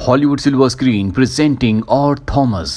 Hollywood silver screen presenting odd Thomas.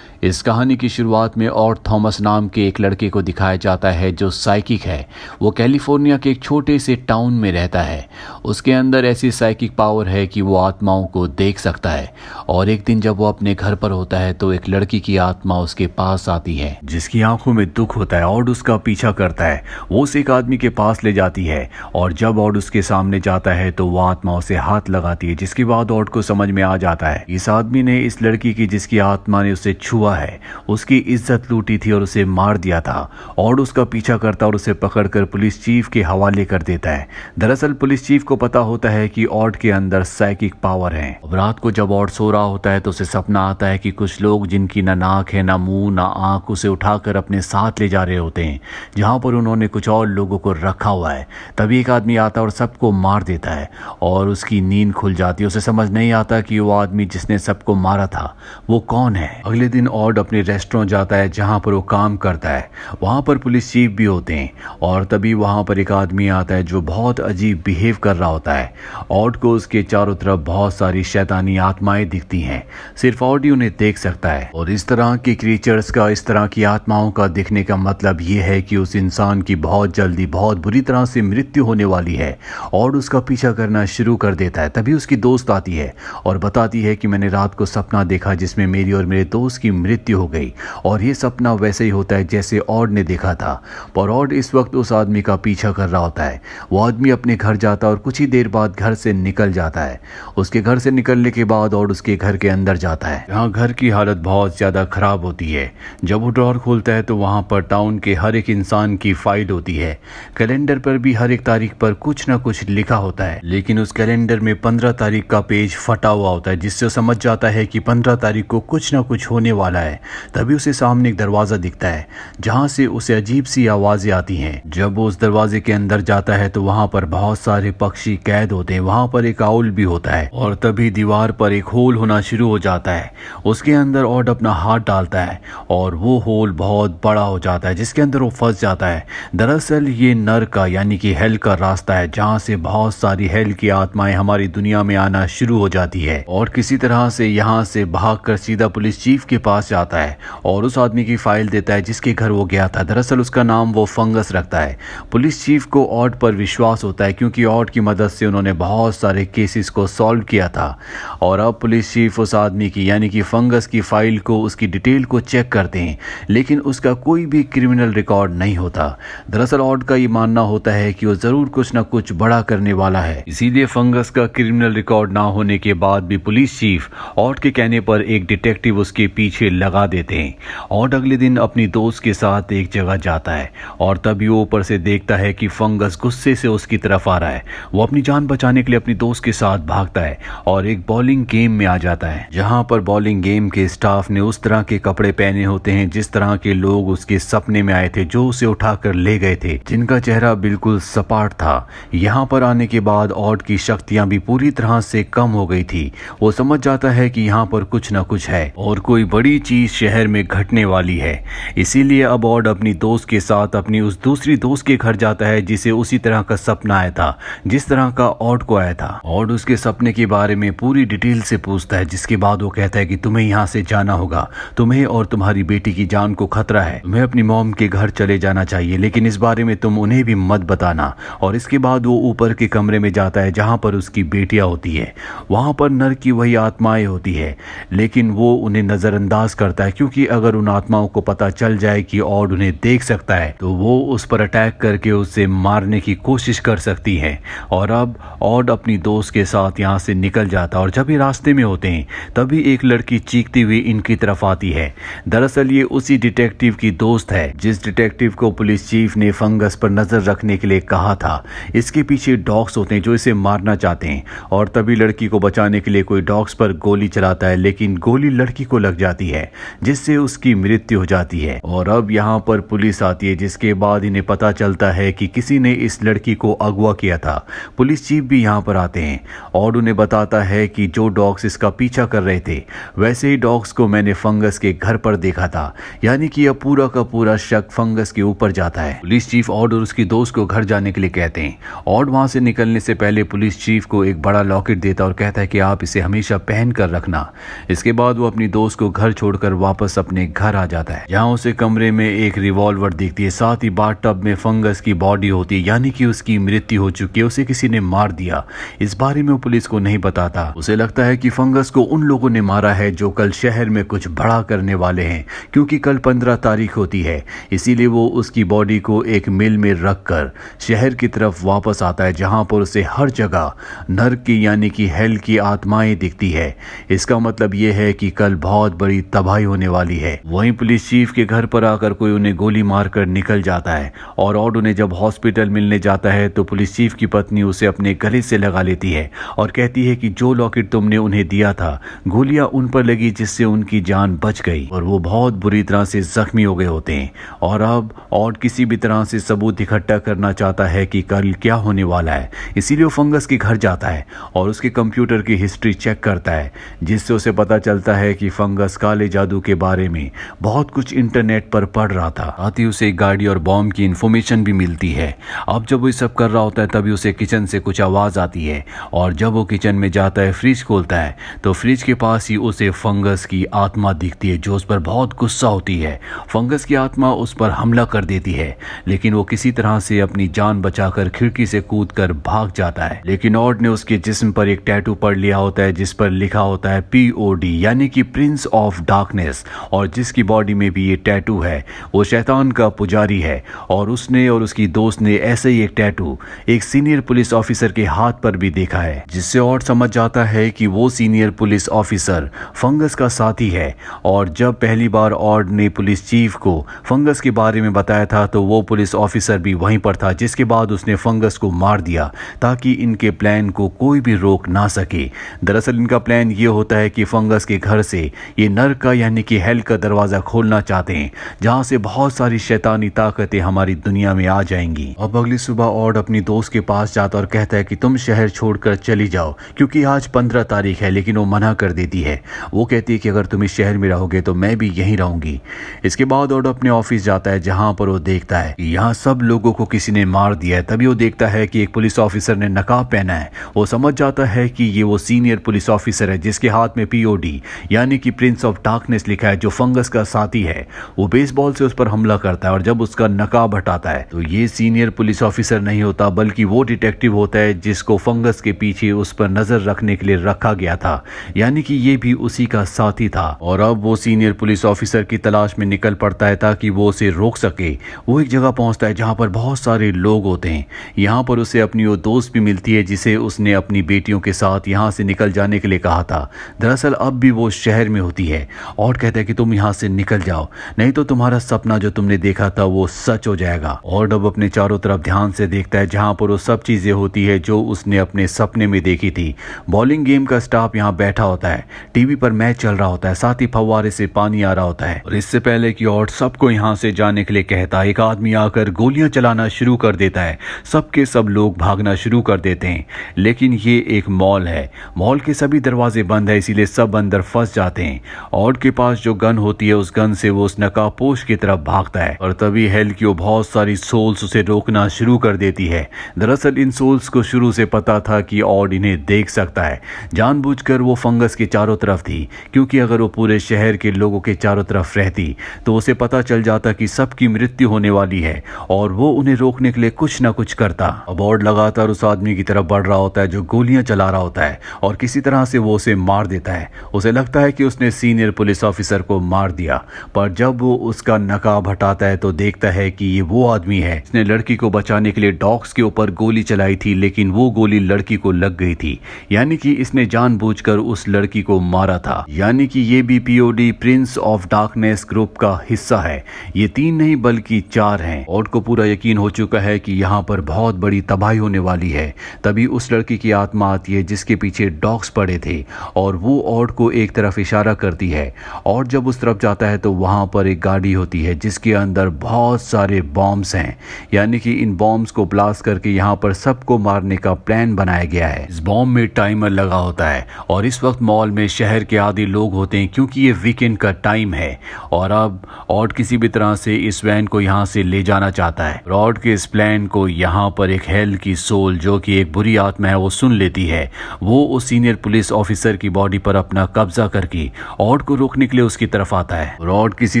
इस कहानी की शुरुआत में ऑड थॉमस नाम के एक लड़के को दिखाया जाता है जो साइकिक है। वो कैलिफोर्निया के एक छोटे से टाउन में रहता है। उसके अंदर ऐसी साइकिक पावर है कि वो आत्माओं को देख सकता है। और एक दिन जब वो अपने घर पर होता है तो एक लड़की की आत्मा उसके पास आती है जिसकी आंखों में दुख होता है। ऑड उसका पीछा करता है। वो उसे एक आदमी के पास ले जाती है और जब ऑड उसके सामने जाता है तो वो आत्मा उसे हाथ लगाती है, जिसके बाद ऑड को समझ में आ जाता है इस आदमी ने इस लड़की की जिसकी आत्मा ने उसे छुआ है उसकी इज्जत लूटी थी और उसे मार दिया था। और उसका पीछा करता और उसे पकड़कर पुलिस चीफ के हवाले कर देता है। दरअसल पुलिस चीफ को पता होता है कि ऑड के अंदर साइकिक पावर है। अब रात को जब ऑड सो रहा होता है तो उसे सपना आता है कि कुछ लोग जिनकी ना नाक है, ना मुंह, ना आंख, उसे उठाकर अपने साथ ले जा रहे होते हैं जहां पर उन्होंने कुछ और लोगों को रखा हुआ है। तभी एक आदमी आता और सबको मार देता है और उसकी नींद खुल जाती है। उसे समझ नहीं आता कि वो आदमी जिसने सबको मारा था वो कौन है। अगले दिन ऑड अपने रेस्टोरेंट जाता है जहां पर वो काम करता है। वहां पर पुलिस चीफ भी होते हैं और तभी वहां पर एक आदमी आता है जो बहुत अजीब बिहेव कर रहा होता है। ऑड को उसके चारों तरफ बहुत सारी शैतानी आत्माएं दिखती हैं। सिर्फ ऑड ही उन्हें देख सकता है। और इस तरह की क्रीचर्स का, इस तरह की आत्माओं का दिखने का मतलब ये है कि उस इंसान की बहुत जल्दी बहुत बुरी तरह से मृत्यु होने वाली है। ऑड उसका पीछा करना शुरू कर देता है। तभी उसकी दोस्त आती है और बताती है कि मैंने रात को सपना देखा जिसमें मेरी और मेरे दोस्त की मृत्यु हो गई और ये सपना वैसे ही होता है जैसे ऑड ने देखा था। पर ऑड इस वक्त उस आदमी का पीछा कर रहा होता है। वो आदमी अपने घर जाता है और कुछ ही देर बाद घर से निकल जाता है। उसके घर से निकलने के बाद ऑड उसके घर के अंदर जाता है जहाँ घर की हालत बहुत ज्यादा खराब होती है। जब वो ड्रॉर खोलता है तो वहां पर टाउन के हर एक इंसान की फाइल होती है। कैलेंडर पर भी हर एक तारीख पर कुछ ना कुछ लिखा होता है, लेकिन उस कैलेंडर में 15 तारीख का पेज फटा हुआ होता है जिससे समझ जाता है कि 15 तारीख को कुछ ना कुछ होने वाला है। तभी उसे सामने एक दरवाजा दिखता है जहां से उसे अजीब सी आवाजें आती हैं। जब वो उस दरवाजे के अंदर जाता है तो वहां पर बहुत सारे पक्षी कैद होते हैं। वहां पर एक आउल भी होता है और तभी दीवार पर एक होल होना शुरू हो जाता है। उसके अंदर ऑड अपना हाथ डालता है और वो होल बहुत बड़ा हो जाता है जिसके अंदर वो फंस जाता है। दरअसल ये नर्क का यानी कि हेल का रास्ता है जहां से बहुत सारी हेल की आत्माएं हमारी दुनिया में आना शुरू हो जाती है। और किसी तरह से यहाँ से भागकर सीधा पुलिस चीफ के पास जाता है और उस आदमी की फाइल देता है जिसके घर वो गया था। दरअसल उसका नाम वो फंगस रखता है। पुलिस चीफ को ऑड पर विश्वास होता है क्योंकि ऑड की मदद से उन्होंने बहुत सारे केसेस को सॉल्व किया था। और अब पुलिस चीफ उस आदमी की यानी कि फंगस की फाइल को, उसकी डिटेल को चेक करते हैं, लेकिन उसका कोई भी क्रिमिनल रिकॉर्ड नहीं होता। दरअसल ऑड का ये मानना होता है कि वो जरूर कुछ ना कुछ बड़ा करने वाला है, इसीलिए फंगस का क्रिमिनल रिकॉर्ड ना होने के बाद भी पुलिस चीफ ऑड के कहने पर एक डिटेक्टिव उसके पीछे लगा देते हैं। ऑड अगले दिन अपनी दोस्त के साथ एक जगह जाता है और तभी वो ऊपर से देखता है कि फंगस गुस्से से उसकी तरफ आ रहा है। वो अपनी जान बचाने के लिए अपनी दोस्त के साथ भागता है और एक बॉलिंग गेम में आ जाता है जहां पर बॉलिंग गेम के स्टाफ ने उस तरह के कपड़े पहने होते हैं जिस तरह के लोग उसके सपने में आए थे, जो उसे उठाकर ले गए थे, जिनका चेहरा बिल्कुल सपाट था। यहाँ पर आने के बाद ऑड की शक्तियां भी पूरी तरह से कम हो गई थी। वो समझ जाता है कि यहाँ पर कुछ ना कुछ है और कोई बड़ी चीज शहर में घटने वाली है। इसीलिए अब ऑड अपनी दोस्त के साथ अपनी उस दूसरी दोस्त के घर जाता है जिसे उसी तरह का सपना आया था जिस तरह का ऑड को आया था। ऑड उसके सपने के बारे में पूरी डिटेल से पूछता है, जिसके बाद वो कहता है कि तुम्हें यहाँ से जाना होगा, तुम्हें और तुम्हारी बेटी की जान को खतरा है, तुम्हें अपनी मॉम के घर चले जाना चाहिए, लेकिन इस बारे में तुम उन्हें भी मत बताना। और इसके बाद वो ऊपर के कमरे में जाता है जहाँ पर उसकी बेटियां होती है। वहाँ पर नर की वही आत्माएं होती है, लेकिन वो उन्हें नजरअंदाज करता है क्योंकि अगर उन आत्माओं को पता चल जाए कि ऑड उन्हें देख सकता है तो वो उस पर अटैक करके उसे मारने की कोशिश कर सकती है। और अब ऑड अपनी दोस्त के साथ यहाँ से निकल जाता है और जब ये रास्ते में होते हैं तभी एक लड़की चीखती हुई इनकी तरफ आती है। दरअसल ये उसी डिटेक्टिव की दोस्त है जिस डिटेक्टिव को पुलिस चीफ ने फंगस पर नजर रखने के लिए कहा था। इसके पीछे डॉग्स होते हैं जो इसे मारना चाहते हैं और तभी लड़की को बचाने के लिए कोई डॉग्स पर गोली चलाता है, लेकिन गोली लड़की को लग जाती है है जिससे उसकी मृत्यु हो जाती है। और अब यहाँ पर पुलिस आती है जिसके बाद इन्हें पता चलता है कि किसी ने इस लड़की को अगवा किया था। पुलिस चीफ भी यहाँ पर आते हैं और उन्हें बताता है कि जो डॉग्स इसका पीछा कर रहे थे वैसे ही डॉग्स को मैंने फंगस के घर पर देखा था। यानी कि अब पूरा का पूरा शक फंगस के ऊपर जाता है। पुलिस चीफ और उसकी दोस्त को घर जाने के लिए कहते हैं और वहां से निकलने से पहले पुलिस चीफ को एक बड़ा लॉकेट देता और कहता है कि आप इसे हमेशा पहन कर रखना। इसके बाद वो अपनी दोस्त को घर छोड़कर वापस अपने घर आ जाता है जहां उसे कमरे में एक रिवॉल्वर दिखती है। साथ ही बाथटब में फंगस की बॉडी होती है यानी कि उसकी मृत्यु हो चुकी है, उसे किसी ने मार दिया। इस बारे में वो पुलिस को नहीं बताता। उसे लगता है कि फंगस को उन लोगों ने मारा है जो कल शहर में कुछ बड़ा करने वाले हैं, क्योंकि कल 15 तारीख होती है। इसीलिए वो उसकी बॉडी को एक मिल में रखकर शहर की तरफ वापस आता है जहां पर उसे हर जगह नर्क की यानी कि हेल की आत्माएं दिखती है। इसका मतलब यह है कि कल बहुत बड़ी तबाही होने वाली है। वहीं पुलिस चीफ के घर पर आकर कोई उन्हें गोली मारकर निकल जाता है और उन्हें जब हॉस्पिटल मिलने जाता है तो पुलिस चीफ की पत्नी उसे अपने गले से लगा लेती है और कहती है कि जो लॉकेट तुमने उन्हें दिया था गोलियां उन पर लगी जिससे उनकी जान बच गई और वो बहुत बुरी तरह से जख्मी हो गए होते हैं। और अब और किसी भी तरह से सबूत इकट्ठा करना चाहता है कि कल क्या होने वाला है, इसीलिए वो फंगस के घर जाता है और उसके कंप्यूटर की हिस्ट्री चेक करता है जिससे उसे पता चलता है कि फंगस काले जादू के बारे में बहुत कुछ इंटरनेट पर पढ़ रहा था। साथ ही उसे एक गाड़ी और बॉम्ब की इंफॉर्मेशन भी मिलती है। अब जब वो सब कर रहा होता है तभी उसे किचन से कुछ आवाज आती है और जब वो किचन में जाता है फ्रिज खोलता है तो फ्रिज के पास ही उसे फंगस की आत्मा दिखती है जो उस पर बहुत गुस्सा होती है। फंगस की आत्मा उस पर हमला कर देती है लेकिन वो किसी तरह से अपनी जान बचाकर खिड़की से कूदकर भाग जाता है। लेकिन ऑड ने उसके जिस्म पर एक टैटू पढ़ लिया होता है जिस पर लिखा होता है POD यानी कि प्रिंस ऑफ डार्कनेस, और जिसकी बॉडी में भी ये टैटू है वो शैतान का पुजारी है। और उसने और उसकी दोस्त ने ऐसे ही एक टैटू एक सीनियर पुलिस ऑफिसर के हाथ पर भी देखा है जिससे ऑड समझ जाता है कि वो सीनियर पुलिस ऑफिसर फंगस का साथी है। और जब पहली बार ऑड ने पुलिस चीफ को फंगस के बारे में बताया था तो वो पुलिस ऑफिसर भी वहीं पर था, जिसके बाद उसने फंगस को मार दिया ताकि इनके प्लान को कोई भी रोक ना सके। दरअसल इनका प्लान ये होता है कि फंगस के घर से ये नर्क का यानी कि हेल का दरवाजा खोलना चाहते हैं जहां से बहुत सारी शैतानी ताकतें हमारी दुनिया में आ जाएंगी। अब अगली सुबह ऑड अपनी दोस्त के पास जाता और कहता है कि तुम शहर छोड़कर चली जाओ क्योंकि आज 15 तारीख है, लेकिन वो मना कर देती है। वो कहती है कि अगर तुम इस शहर में रहोगे तो मैं भी यहीं रहूंगी। इसके बाद ऑड अपने ऑफिस जाता है जहां पर वो देखता है कि यहाँ सब लोगों को किसी ने मार दिया है। तभी वो देखता है कि एक पुलिस ऑफिसर ने नकाब पहना है। वो समझ जाता है कि ये वो सीनियर पुलिस ऑफिसर है जिसके हाथ में POD यानी कि प्रिंस ऑफ डार्कनेस लिखा है जो फंगस का साथी है। वो बेसबॉल से उस पर हमला करता है और जब उसका नकाब हटाता है तो ये सीनियर पुलिस ऑफिसर नहीं होता बल्कि वो डिटेक्टिव होता है जिसको फंगस के पीछे उस पर नजर रखने के लिए रखा गया था, यानी कि ये भी उसी का साथी था। और अब वो सीनियर पुलिस ऑफिसर की तलाश में निकल पड़ता है ताकि वो उसे रोक सके। वो एक जगह पहुंचता है जहां पर बहुत सारे लोग होते हैं। यहाँ पर उसे अपनी वो दोस्त भी मिलती है जिसे उसने अपनी बेटियों के साथ यहाँ से निकल जाने के लिए कहा था। दरअसल अब भी वो शहर में होती है और कहता है कि तुम यहाँ से निकल जाओ नहीं तो तुम्हारा सपना जो तुमने देखा था वो सच हो जाएगा। और अब अपने चारों तरफ ध्यान से देखता है जहां पर वो सब चीजें होती है जो उसने अपने सपने में देखी थी। बॉलिंग गेम का स्टाफ यहाँ बैठा होता है, टीवी पर मैच चल रहा होता है, साथ ही फव्वारे से पानी आ रहा होता है। और इससे पहले कि ऑड सबको यहाँ से जाने के लिए कहता है एक आदमी आकर गोलियां चलाना शुरू कर देता है। सबके सब लोग भागना शुरू कर देते हैं लेकिन ये एक मॉल है, मॉल के सभी दरवाजे बंद है इसीलिए सब अंदर फंस जाते हैं। ऑड के पास जो गन होती है उस गन से वो उस नकाबपोश की तरफ भागता है और तभी हेल की बहुत सारी सोल्स उसे रोकना शुरू कर देती है। दरअसल इन सोल्स को शुरू से पता था कि ऑड इन्हें देख सकता है। जानबूझकर वो फंगस के चारों तरफ थी क्योंकि अगर वो पूरे शहर के लोगों के चारों तरफ रहती तो उसे पता चल जाता कि सबकी मृत्यु होने वाली है और वो उन्हें रोकने के लिए कुछ ना कुछ करता। अब ऑड लगातार उस आदमी की तरफ बढ़ रहा होता है जो गोलियां चला रहा होता है और किसी तरह से वो उसे मार देता है। उसे लगता है कि उसने सीनियर पुलिस ऑफिसर को मार दिया, पर जब वो उसका नकाब हटाता है तो देखता है कि ये वो आदमी है जिसने लड़की को बचाने के लिए डॉग्स के ऊपर गोली चलाई थी, लेकिन वो गोली लड़की को लग गई थी, यानी कि इसने जानबूझकर उस लड़की को मारा था। यानी कि ये भी POD Prince of darkness group का हिस्सा है। ये 3 नहीं बल्कि 4 हैं। ऑड को पूरा यकीन हो चुका है कि यहाँ पर बहुत बड़ी तबाही होने वाली है। तभी उस लड़की की आत्मा आती है जिसके पीछे डॉग्स पड़े थे और वो ऑड को एक तरफ इशारा करती है है और जब उस तरफ जाता है तो वहाँ पर एक गाड़ी होती है जिसके अंदर बहुत सारे बॉम्ब्स हैं, यानी कि इन बॉम्ब्स को ब्लास्ट करके यहाँ पर सबको मारने का प्लान बनाया गया है। इस बॉम्ब में टाइमर लगा होता है और इस वक्त मॉल में शहर के आधे लोग होते हैं क्योंकि ये वीकेंड का टाइम है और अब ऑड किसी भी तरह से इस वैन को यहाँ से ले जाना चाहता है। ऑड के इस प्लान को यहाँ पर एक हेल की सोल जो कि एक बुरी आत्मा है वो सुन लेती है। वो उस सीनियर पुलिस ऑफिसर की बॉडी पर अपना कब्जा करके ऑड को रोकने के लिए उसकी तरफ आता है। ऑड किसी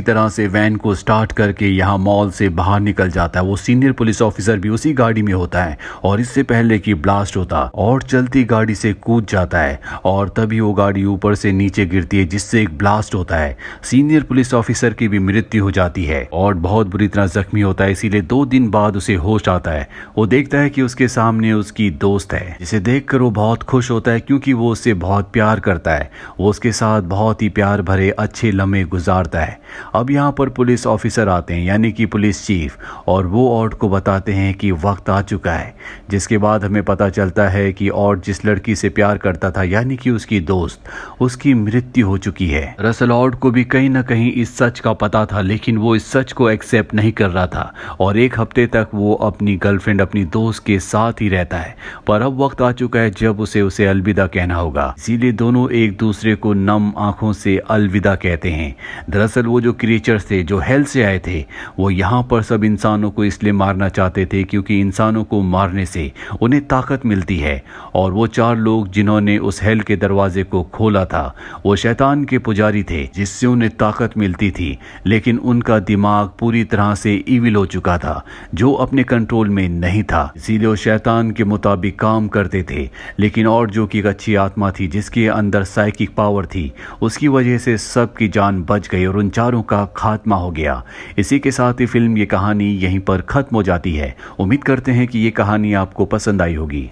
तरह से वैन को स्टार्ट करके यहाँ मॉल से बाहर निकल जाता है। वो सीनियर पुलिस ऑफिसर भी उसी गाड़ी में होता है और इससे पहले कि ब्लास्ट होता और चलती गाड़ी से कूद जाता है और तभी वो गाड़ी ऊपर से नीचे गिरती है जिससे एक ब्लास्ट होता है। सीनियर पुलिस ऑफिसर की भी मृत्यु हो जाती है और बहुत बुरी तरह जख्मी होता है। इसीलिए 2 दिन बाद उसे होश आता है। वो देखता है कि उसके सामने उसकी दोस्त है जिसे देखकर वो बहुत खुश होता है क्योंकि वो उससे बहुत प्यार करता है। वो उसके साथ बहुत ही प्यार भरे अच्छे लम्हे गुजारता है। अब यहाँ पर पुलिस ऑफिसर आते हैं यानी कि पुलिस चीफ, और वो ऑड को बताते हैं कि वक्त आ चुका है। जिसके बाद हमें पता चलता है कि ऑड जिस लड़की से प्यार करता था यानी कि उसकी दोस्त, उसकी मृत्यु हो चुकी है। दरअसल ऑड को भी कहीं ना कहीं इस सच का पता था लेकिन वो इस सच को एक्सेप्ट नहीं कर रहा था और 1 हफ्ते तक वो अपनी गर्लफ्रेंड अपनी दोस्त के साथ ही रहता है। पर अब वक्त आ चुका है जब उसे अलविदा कहना होगा। इसीलिए दोनों एक दूसरे को नम आंखों से अलविदा कहते हैं। दरअसल वो जो क्रिएचर्स थे जो हेल से आए थे वो यहाँ पर सब इंसानों को इसलिए मारना चाहते थे क्योंकि इंसानों को मारने से उन्हें ताकत मिलती है। और वो 4 लोग जिन्होंने उस हेल के दरवाजे को खोला था वो शैतान के पुजारी थे जिससे उन्हें ताकत मिलती थी, लेकिन उनका दिमाग पूरी तरह से इविल हो चुका था जो अपने कंट्रोल में नहीं था। इसीलिए वो शैतान के मुताबिक काम करते थे। लेकिन और जो कि एक अच्छी आत्मा थी जिसके अंदर साइकिक पावर थी, उसकी वजह से सबकी जान बच गई और उन 4 का खात्मा हो गया। इसी के साथ ही फिल्म ये कहानी यहीं पर खत्म हो जाती है। उम्मीद करते हैं कि ये कहानी आपको पसंद आई होगी।